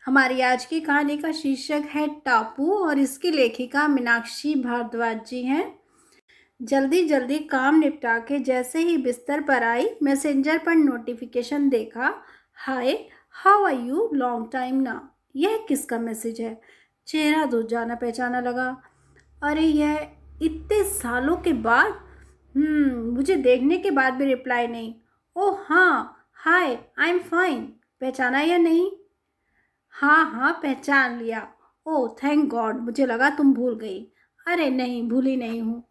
हमारी आज की कहानी का शीर्षक है टापू और इसकी लेखिका मीनाक्षी भारद्वाज जी हैं। जल्दी जल्दी काम निपटा के जैसे ही बिस्तर पर आई, मैसेंजर पर नोटिफिकेशन देखा। Hi, how are you, long time ना। यह किसका मैसेज है? चेहरा तो जाना पहचाना लगा। अरे यह इतने सालों के बाद। मुझे देखने के बाद भी रिप्लाई नहीं। ओह हाँ, हाय, आई एम फाइन। पहचाना या नहीं? हाँ हाँ, पहचान लिया। ओह थैंक गॉड, मुझे लगा तुम भूल गई। अरे नहीं, भूली नहीं हूँ।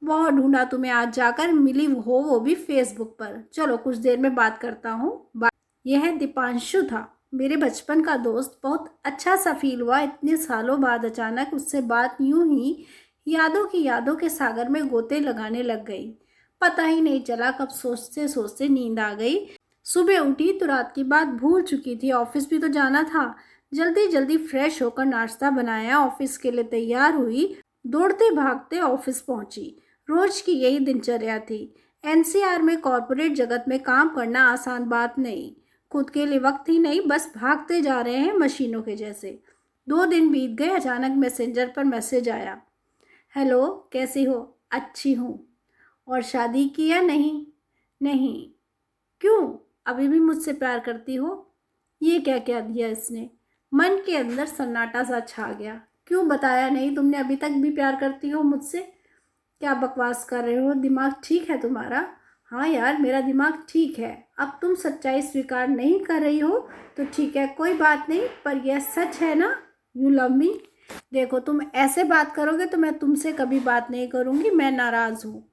बहुत ढूंढा तुम्हें, आज जाकर मिली हो, वो भी फेसबुक पर। चलो कुछ देर में बात करता हूँ। यह दीपांशु था, मेरे बचपन का दोस्त। बहुत अच्छा सा फील हुआ इतने सालों बाद अचानक उससे बात। यूं ही यादों के सागर में गोते लगाने लग गई। पता ही नहीं चला कब सोचते सोचते नींद आ गई। सुबह उठी तो रात की बात भूल चुकी थी। ऑफिस भी तो जाना था। जल्दी जल्दी फ्रेश होकर नाश्ता बनाया, ऑफिस के लिए तैयार हुई। दौड़ते भागते ऑफिस पहुंची। रोज की यही दिनचर्या थी। एनसीआर में कॉरपोरेट जगत में काम करना आसान बात नहीं। खुद के लिए वक्त ही नहीं, बस भागते जा रहे हैं मशीनों के जैसे। 2 दिन बीत गए, अचानक मैसेंजर पर मैसेज आया। हेलो, कैसी हो? अच्छी हूँ। और शादी की या नहीं? नहीं। क्यों? अभी भी मुझसे प्यार करती हो? ये क्या क्या दिया इसने। मन के अंदर सन्नाटा सा छा गया। क्यों बताया नहीं तुमने? अभी तक भी प्यार करती हो मुझसे? क्या बकवास कर रहे हो? दिमाग ठीक है तुम्हारा? हाँ यार, मेरा दिमाग ठीक है। अब तुम सच्चाई स्वीकार नहीं कर रही हो तो ठीक है, कोई बात नहीं, पर यह सच है ना? You love me. देखो, तुम ऐसे बात करोगे तो मैं तुमसे कभी बात नहीं करूँगी। मैं नाराज़ हूँ।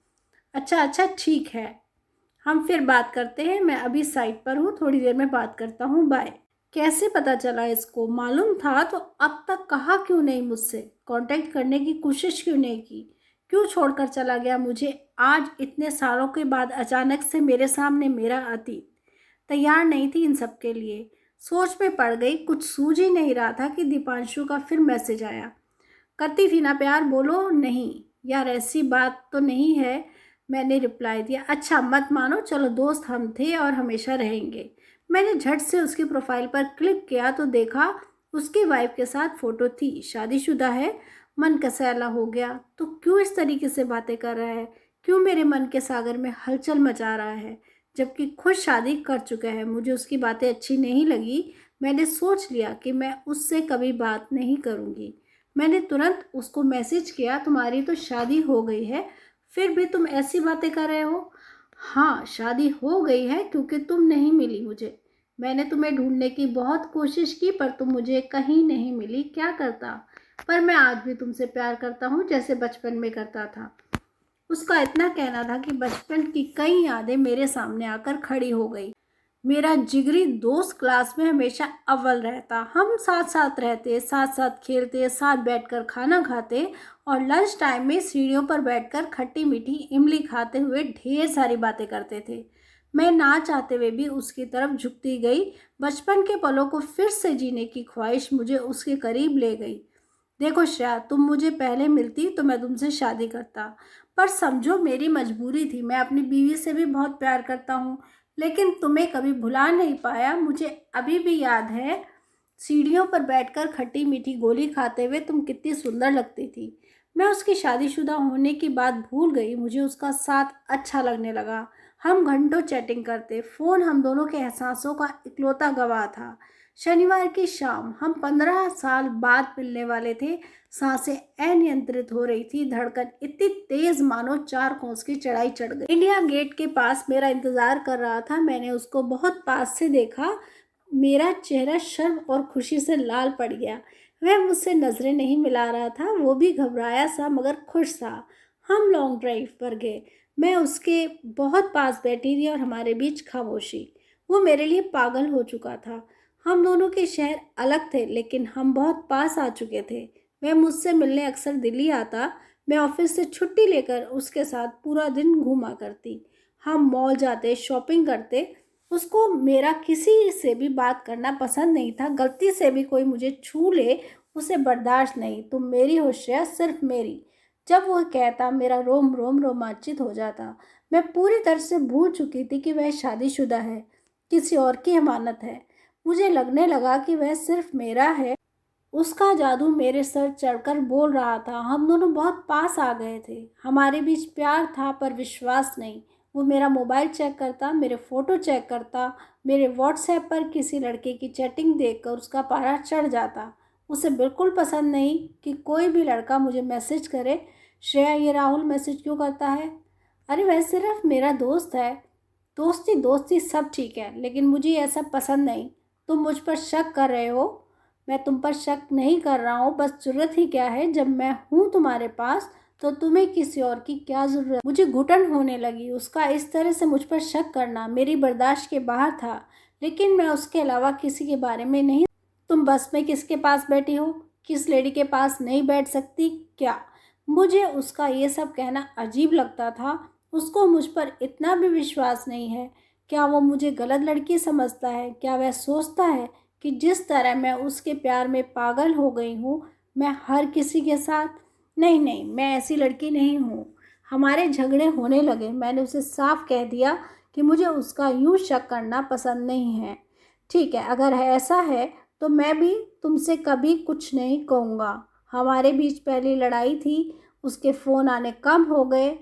अच्छा अच्छा, ठीक है, हम फिर बात करते हैं। मैं अभी साइट पर हूँ, थोड़ी देर में बात करता हूँ, बाय। कैसे पता चला इसको? मालूम था तो अब तक कहा क्यों नहीं मुझसे? कांटेक्ट करने की कोशिश क्यों नहीं की? क्यों छोड़कर चला गया मुझे? आज इतने सालों के बाद अचानक से मेरे सामने मेरा अतीत। तैयार नहीं थी इन सब के लिए। सोच में पड़ गई। कुछ सूझ ही नहीं रहा था कि दीपांशु का फिर मैसेज आया। करती थी ना प्यार, बोलो। नहीं यार, ऐसी बात तो नहीं है। मैंने रिप्लाई दिया। अच्छा मत मानो, चलो दोस्त हम थे और हमेशा रहेंगे। मैंने झट से उसकी प्रोफाइल पर क्लिक किया तो देखा उसकी वाइफ के साथ फोटो थी। शादीशुदा है। मन कसैला हो गया। तो क्यों इस तरीके से बातें कर रहा है? क्यों मेरे मन के सागर में हलचल मचा रहा है, जबकि खुद शादी कर चुका है? मुझे उसकी बातें अच्छी नहीं लगी। मैंने सोच लिया कि मैं उससे कभी बात नहीं करूँगी। मैंने तुरंत उसको मैसेज किया, तुम्हारी तो शादी हो गई है, फिर भी तुम ऐसी बातें कर रहे हो? हाँ, शादी हो गई है क्योंकि तुम नहीं मिली मुझे। मैंने तुम्हें ढूंढने की बहुत कोशिश की पर तुम मुझे कहीं नहीं मिली। क्या करता? पर मैं आज भी तुमसे प्यार करता हूँ जैसे बचपन में करता था। उसका इतना कहना था कि बचपन की कई यादें मेरे सामने आकर खड़ी हो गई। मेरा जिगरी दोस्त क्लास में हमेशा अव्वल रहता। हम साथ साथ रहते, साथ साथ खेलते, साथ बैठकर खाना खाते और लंच टाइम में सीढ़ियों पर बैठकर खट्टी मीठी इमली खाते हुए ढेर सारी बातें करते थे। मैं ना चाहते हुए भी उसकी तरफ झुकती गई। बचपन के पलों को फिर से जीने की ख्वाहिश मुझे उसके करीब ले गई। देखो श्रेया, तुम मुझे पहले मिलती तो मैं तुमसे शादी करता, पर समझो मेरी मजबूरी थी। मैं अपनी बीवी से भी बहुत प्यार करता हूँ, लेकिन तुम्हें कभी भुला नहीं पाया। मुझे अभी भी याद है सीढ़ियों पर बैठकर खट्टी मीठी गोली खाते हुए तुम कितनी सुंदर लगती थी। मैं उसकी शादीशुदा होने की बात भूल गई। मुझे उसका साथ अच्छा लगने लगा। हम घंटों चैटिंग करते। फ़ोन हम दोनों के एहसासों का इकलौता गवाह था। शनिवार की शाम, हम 15 साल बाद मिलने वाले थे। सांसें अनियंत्रित हो रही थी, धड़कन इतनी तेज मानो 4 कोस की चढ़ाई चढ़ गई। इंडिया गेट के पास मेरा इंतजार कर रहा था। मैंने उसको बहुत पास से देखा। मेरा चेहरा शर्म और खुशी से लाल पड़ गया। वह मुझसे नजरें नहीं मिला रहा था, वो भी घबराया सा मगर खुश था। हम लॉन्ग ड्राइव पर गए। मैं उसके बहुत पास बैठी थी और हमारे बीच खामोशी। वो मेरे लिए पागल हो चुका था। हम दोनों के शहर अलग थे लेकिन हम बहुत पास आ चुके थे। वह मुझसे मिलने अक्सर दिल्ली आता। मैं ऑफिस से छुट्टी लेकर उसके साथ पूरा दिन घूमा करती। हम मॉल जाते, शॉपिंग करते। उसको मेरा किसी से भी बात करना पसंद नहीं था। गलती से भी कोई मुझे छू ले, उसे बर्दाश्त नहीं। तुम मेरी हो श्रेया, सिर्फ मेरी। जब वह कहता, मेरा रोम रोम रोमांचित हो जाता। मैं पूरी तरह से भूल चुकी थी कि वह शादीशुदा है, किसी और की अमानत है। मुझे लगने लगा कि वह सिर्फ मेरा है। उसका जादू मेरे सर चढ़कर बोल रहा था। हम दोनों बहुत पास आ गए थे। हमारे बीच प्यार था पर विश्वास नहीं। वो मेरा मोबाइल चेक करता, मेरे फ़ोटो चेक करता, मेरे व्हाट्सएप पर किसी लड़के की चैटिंग देखकर उसका पारा चढ़ जाता। उसे बिल्कुल पसंद नहीं कि कोई भी लड़का मुझे मैसेज करे, श्रेया ये राहुल मैसेज क्यों करता है? अरे वह सिर्फ मेरा दोस्त है। दोस्ती दोस्ती सब ठीक है, लेकिन मुझे ऐसा पसंद नहीं। तुम मुझ पर शक कर रहे हो। मैं तुम पर शक नहीं कर रहा हूँ, बस ज़रूरत ही क्या है, जब मैं हूँ तुम्हारे पास तो तुम्हें किसी और की क्या ज़रूरत? मुझे घुटन होने लगी। उसका इस तरह से मुझ पर शक करना मेरी बर्दाश्त के बाहर था, लेकिन मैं उसके अलावा किसी के बारे में नहीं। तुम बस में किसके पास बैठी हो? किस लेडी के पास नहीं बैठ सकती क्या? मुझे उसका ये सब कहना अजीब लगता था। उसको मुझ पर इतना भी विश्वास नहीं है। क्या वो मुझे गलत लड़की समझता है? क्या वह सोचता है कि जिस तरह मैं उसके प्यार में पागल हो गई हूँ, मैं हर किसी के साथ? नहीं नहीं, मैं ऐसी लड़की नहीं हूँ। हमारे झगड़े होने लगे। मैंने उसे साफ कह दिया कि मुझे उसका यूँ शक करना पसंद नहीं है। ठीक है, अगर ऐसा है तो मैं भी तुमसे कभी कुछ नहीं कहूँगा। हमारे बीच पहली लड़ाई थी, उसके फ़ोन आने कम हो गए,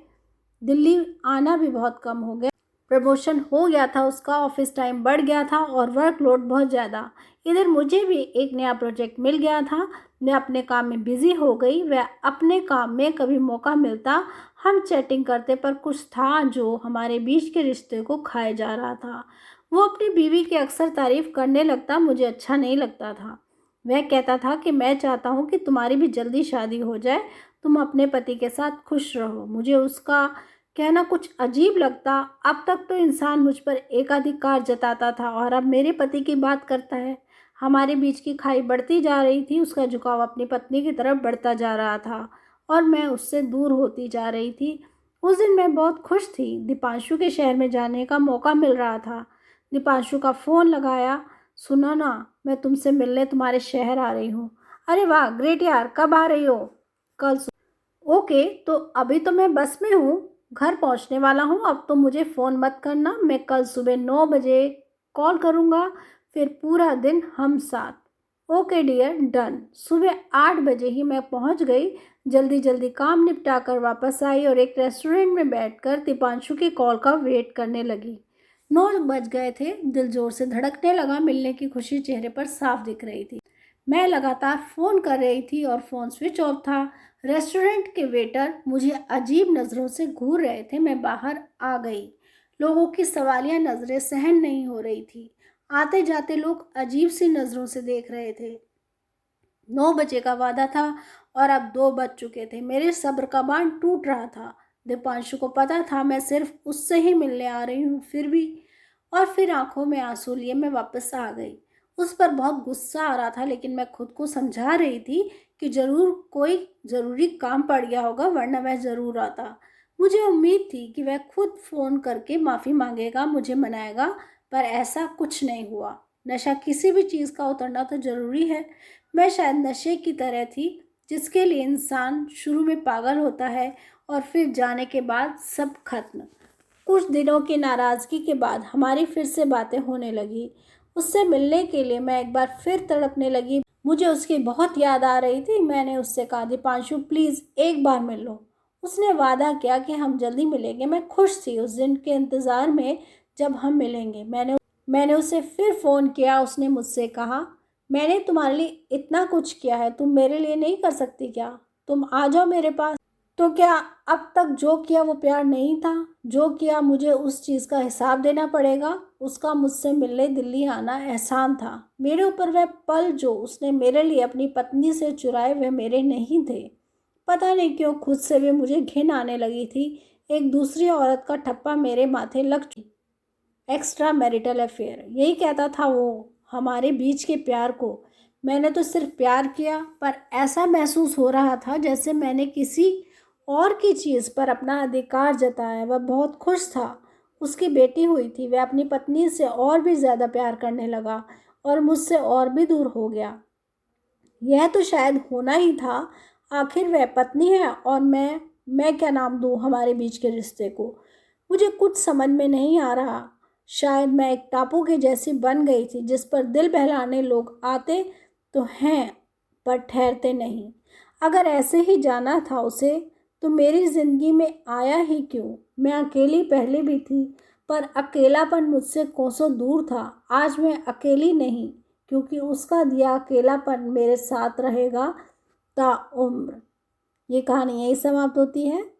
दिल्ली आना भी बहुत कम हो गया। प्रमोशन हो गया था उसका, ऑफिस टाइम बढ़ गया था और वर्कलोड बहुत ज़्यादा। इधर मुझे भी एक नया प्रोजेक्ट मिल गया था। मैं अपने काम में बिज़ी हो गई, वह अपने काम में। कभी मौका मिलता हम चैटिंग करते, पर कुछ था जो हमारे बीच के रिश्ते को खाए जा रहा था। वो अपनी बीवी की अक्सर तारीफ़ करने लगता, मुझे अच्छा नहीं लगता था। वह कहता था कि मैं चाहता हूँ कि तुम्हारी भी जल्दी शादी हो जाए, तुम अपने पति के साथ खुश रहो। मुझे उसका कहना कुछ अजीब लगता। अब तक तो इंसान मुझ पर एकाधिकार जताता था और अब मेरे पति की बात करता है। हमारे बीच की खाई बढ़ती जा रही थी। उसका झुकाव अपनी पत्नी की तरफ बढ़ता जा रहा था और मैं उससे दूर होती जा रही थी। उस दिन मैं बहुत खुश थी। दीपांशु के शहर में जाने का मौका मिल रहा था। दीपांशु का फ़ोन लगाया। सुनो ना, मैं तुमसे मिलने तुम्हारे शहर आ रही हूँ। अरे वाह, ग्रेट यार, कब आ रही हो? कल। ओके, तो अभी तो मैं बस में हूँ, घर पहुँचने वाला हूँ। अब तो मुझे फ़ोन मत करना। मैं कल सुबह 9 बजे कॉल करूँगा, फिर पूरा दिन हम साथ। Okay dear, done. सुबह 8 बजे ही मैं पहुँच गई। जल्दी जल्दी काम निपटा कर वापस आई और एक रेस्टोरेंट में बैठकर दीपांशु की कॉल का वेट करने लगी। 9 बज गए थे। दिल जोर से धड़कने लगा। मिलने की खुशी चेहरे पर साफ दिख रही थी। मैं लगातार फ़ोन कर रही थी और फ़ोन स्विच ऑफ था। रेस्टोरेंट के वेटर मुझे अजीब नज़रों से घूर रहे थे। मैं बाहर आ गई। लोगों की सवालिया नज़रें सहन नहीं हो रही थी। आते जाते लोग अजीब सी नज़रों से देख रहे थे। 9 बजे का वादा था और अब 2 बज चुके थे। मेरे सब्र का बांध टूट रहा था। दीपांशु को पता था मैं सिर्फ उससे ही मिलने आ रही हूँ, फिर भी। और फिर आंखों में आंसू लिए मैं वापस आ गई। उस पर बहुत गुस्सा आ रहा था, लेकिन मैं खुद को समझा रही थी कि ज़रूर कोई ज़रूरी काम पड़ गया होगा, वरना वह ज़रूर आता। मुझे उम्मीद थी कि वह खुद फ़ोन करके माफ़ी मांगेगा, मुझे मनाएगा, पर ऐसा कुछ नहीं हुआ। नशा किसी भी चीज़ का उतरना तो ज़रूरी है। मैं शायद नशे की तरह थी, जिसके लिए इंसान शुरू में पागल होता है और फिर जाने के बाद सब खत्म। कुछ दिनों की नाराज़गी के बाद हमारी फिर से बातें होने लगी। उससे मिलने के लिए मैं एक बार फिर तड़पने लगी। मुझे उसकी बहुत याद आ रही थी। मैंने उससे कहा, दीपांशु प्लीज़ एक बार मिल लो। उसने वादा किया कि हम जल्दी मिलेंगे। मैं खुश थी उस दिन के इंतज़ार में जब हम मिलेंगे। मैंने उसे फिर फ़ोन किया। उसने मुझसे कहा, मैंने तुम्हारे लिए इतना कुछ किया है, तुम मेरे लिए नहीं कर सकती क्या? तुम आ जाओ मेरे पास। तो क्या अब तक जो किया वो प्यार नहीं था? जो किया मुझे उस चीज़ का हिसाब देना पड़ेगा। उसका मुझसे मिलने दिल्ली आना एहसान था। मेरे ऊपर वह पल जो उसने मेरे लिए अपनी पत्नी से चुराए, वह मेरे नहीं थे। पता नहीं क्यों खुद से भी मुझे घिन आने लगी थी। एक दूसरी औरत का ठप्पा मेरे माथे लग चुका। एक्स्ट्रा मैरिटल अफेयर, यही कहता था वो हमारे बीच के प्यार को। मैंने तो सिर्फ प्यार किया, पर ऐसा महसूस हो रहा था जैसे मैंने किसी और की चीज़ पर अपना अधिकार जताया। वह बहुत खुश था। उसकी बेटी हुई थी। वह अपनी पत्नी से और भी ज़्यादा प्यार करने लगा और मुझसे और भी दूर हो गया। यह तो शायद होना ही था। आखिर वह पत्नी है और मैं क्या नाम दूँ हमारे बीच के रिश्ते को? मुझे कुछ समझ में नहीं आ रहा। शायद मैं एक टापू के जैसी बन गई थी जिस पर दिल बहलाने लोग आते तो हैं पर ठहरते नहीं। अगर ऐसे ही जाना था उसे तो मेरी जिंदगी में आया ही क्यों। मैं अकेली पहले भी थी पर अकेलापन मुझसे कोसों दूर था। आज मैं अकेली नहीं क्योंकि उसका दिया अकेलापन मेरे साथ रहेगा ताउम्र। ये कहानी यही समाप्त होती है।